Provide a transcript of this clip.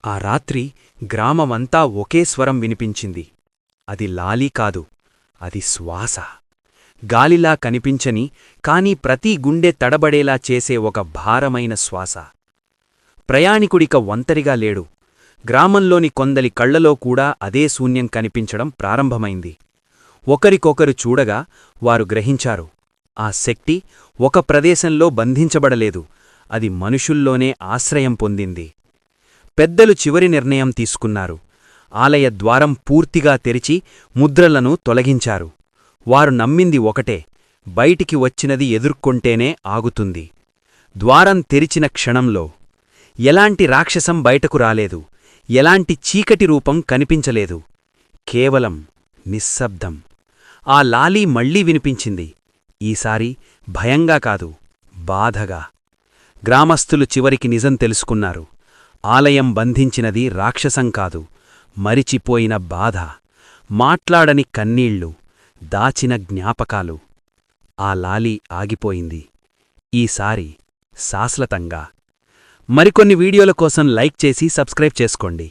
ఆ రాత్రి గ్రామమంతా ఒకే స్వరం వినిపించింది. అది లాలీ కాదు, అది శ్వాస. గాలిలా కనిపించని, కాని ప్రతి గుండె తడబడేలా చేసే ఒక భారమైన శ్వాస. ప్రయాణికుడిక ఒంటరిగా లేడు. గ్రామంలోని కొందలి కళ్లలో కూడా అదే శూన్యం కనిపించడం ప్రారంభమైంది. ఒకరికొకరు చూడగా వారు గ్రహించారు, ఆ శక్తి ఒక ప్రదేశంలో బంధించబడలేదు, అది మనుషుల్లోనే ఆశ్రయం పొందింది. పెద్దలు చివరి నిర్ణయం తీసుకున్నారు. ఆలయ ద్వారం పూర్తిగా తెరిచి ముద్రలను తొలగించారు. వారు నమ్మింది ఒకటే, బయటికి వచ్చినది ఎదుర్కొంటేనే ఆగుతుంది. ద్వారం తెరిచిన క్షణంలో ఎలాంటి రాక్షసం బయటకు రాలేదు, ఎలాంటి చీకటి రూపం కనిపించలేదు. కేవలం నిశ్శబ్దం. ఆ లాలీ మళ్లీ వినిపించింది. ఈసారి భయంగా కాదు, బాధగా. గ్రామస్థులు చివరికి నిజం తెలుసుకున్నారు. ఆలయం బంధించినది రాక్షసం కాదు, మరిచిపోయిన బాధ, మాట్లాడని కన్నీళ్లు, దాచిన జ్ఞాపకాలు. ఆ లాలీ ఆగిపోయింది. ఈసారి శాశ్వతంగా. మరికొన్ని వీడియోల కోసం లైక్ చేసి సబ్స్క్రైబ్ చేసుకోండి.